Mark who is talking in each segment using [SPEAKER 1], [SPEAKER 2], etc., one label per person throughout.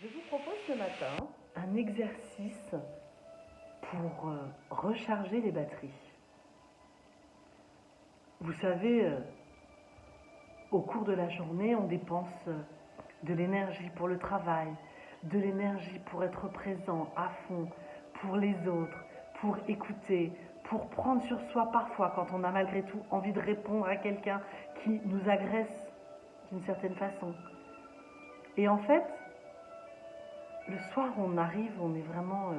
[SPEAKER 1] Je vous propose ce matin un exercice pour recharger les batteries. Vous savez, au cours de la journée, on dépense de l'énergie pour le travail, de l'énergie pour être présent à fond, pour les autres, pour écouter, pour prendre sur soi parfois quand on a malgré tout envie de répondre à quelqu'un qui nous agresse d'une certaine façon. Et en fait, le soir, on arrive, on est vraiment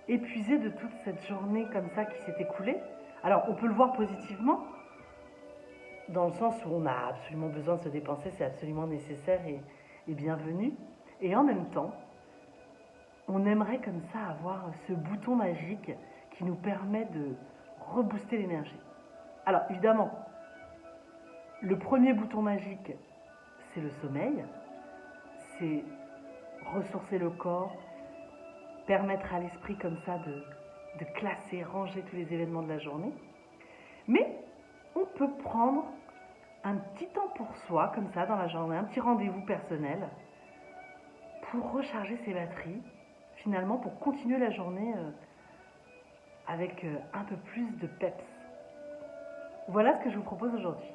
[SPEAKER 1] épuisé de toute cette journée comme ça qui s'est écoulée. Alors, on peut le voir positivement, dans le sens où on a absolument besoin de se dépenser, c'est absolument nécessaire et bienvenu. Et en même temps, on aimerait comme ça avoir ce bouton magique qui nous permet de rebooster l'énergie. Alors, évidemment, le premier bouton magique, c'est le sommeil, c'est ressourcer le corps, permettre à l'esprit comme ça de classer, ranger tous les événements de la journée. Mais on peut prendre un petit temps pour soi, comme ça, dans la journée, un petit rendez-vous personnel, pour recharger ses batteries, finalement, pour continuer la journée avec un peu plus de peps. Voilà ce que je vous propose aujourd'hui.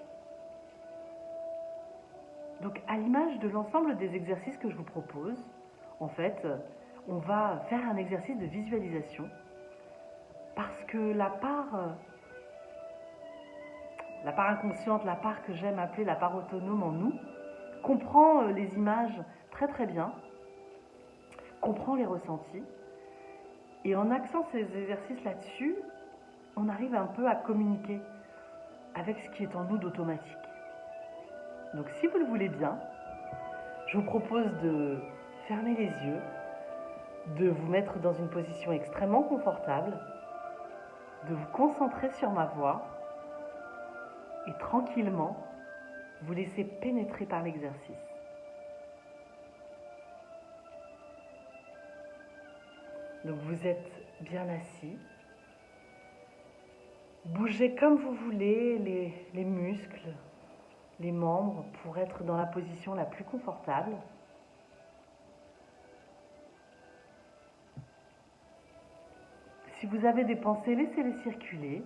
[SPEAKER 1] Donc, à l'image de l'ensemble des exercices que je vous propose, en fait, on va faire un exercice de visualisation, parce que la part inconsciente, la part que j'aime appeler la part autonome en nous, comprend les images très très bien, comprend les ressentis, et en axant ces exercices là-dessus, on arrive un peu à communiquer avec ce qui est en nous d'automatique. Donc si vous le voulez bien, je vous propose de fermer les yeux, de vous mettre dans une position extrêmement confortable, de vous concentrer sur ma voix et tranquillement vous laisser pénétrer par l'exercice. Donc vous êtes bien assis. Bougez comme vous voulez les muscles, les membres pour être dans la position la plus confortable. Si vous avez des pensées, laissez-les circuler.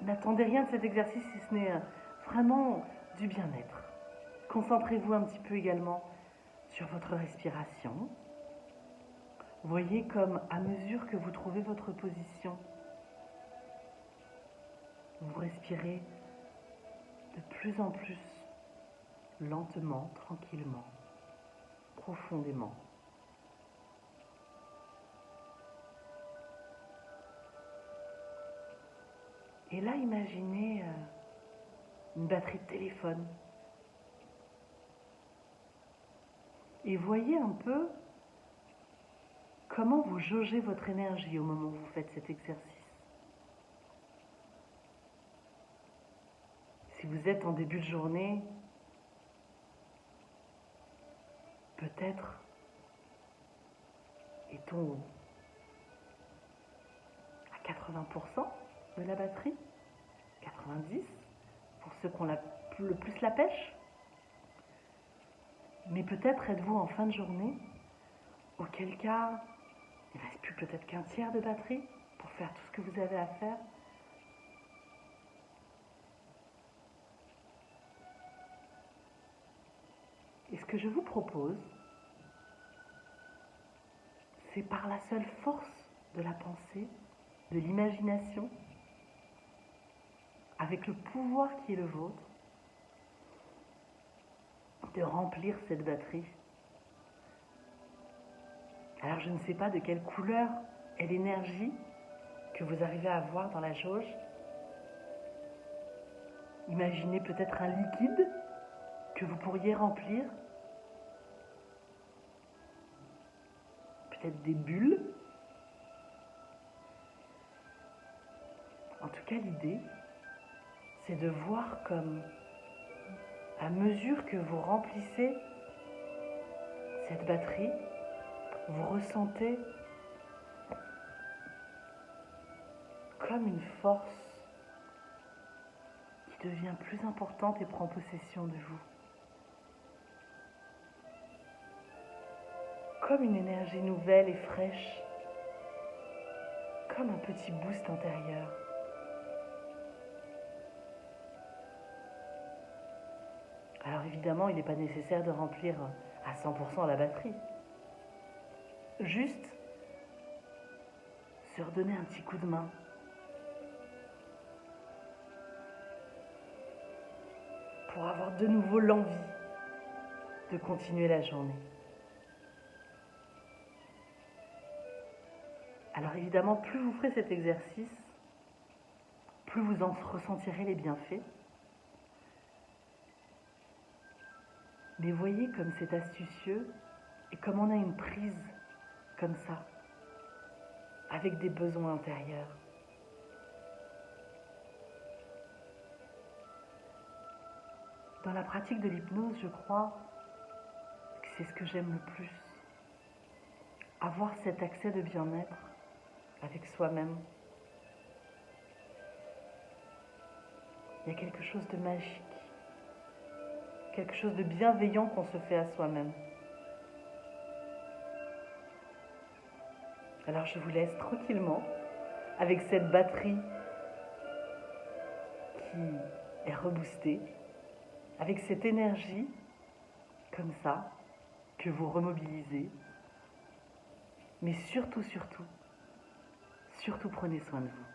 [SPEAKER 1] N'attendez rien de cet exercice si ce n'est vraiment du bien-être. Concentrez-vous un petit peu également sur votre respiration. Voyez comme à mesure que vous trouvez votre position, vous respirez de plus en plus lentement, tranquillement, profondément. Et là, imaginez une batterie de téléphone. Et voyez un peu comment vous jaugez votre énergie au moment où vous faites cet exercice. Si vous êtes en début de journée, peut-être est-on à 80% de la batterie, 90% pour ceux qui ont le plus la pêche. Mais peut-être êtes-vous en fin de journée, auquel cas il ne reste plus peut-être qu'un tiers de batterie pour faire tout ce que vous avez à faire. Et ce que je vous propose, c'est par la seule force de la pensée, de l'imagination, avec le pouvoir qui est le vôtre, de remplir cette batterie. Alors je ne sais pas de quelle couleur est l'énergie que vous arrivez à avoir dans la jauge. Imaginez peut-être un liquide que vous pourriez remplir, peut-être des bulles. En tout cas, l'idée, c'est de voir comme, à mesure que vous remplissez cette batterie, vous ressentez comme une force qui devient plus importante et prend possession de vous. Comme une énergie nouvelle et fraîche, comme un petit boost intérieur. Alors évidemment, il n'est pas nécessaire de remplir à 100% la batterie. Juste se redonner un petit coup de main. Pour avoir de nouveau l'envie de continuer la journée. Alors évidemment, plus vous ferez cet exercice, plus vous en ressentirez les bienfaits. Mais voyez comme c'est astucieux et comme on a une prise comme ça, avec des besoins intérieurs. Dans la pratique de l'hypnose, je crois que c'est ce que j'aime le plus. Avoir cet accès de bien-être avec soi-même. Il y a quelque chose de magique, quelque chose de bienveillant qu'on se fait à soi-même. Alors je vous laisse tranquillement avec cette batterie qui est reboostée, avec cette énergie comme ça que vous remobilisez. Mais surtout, surtout, surtout prenez soin de vous.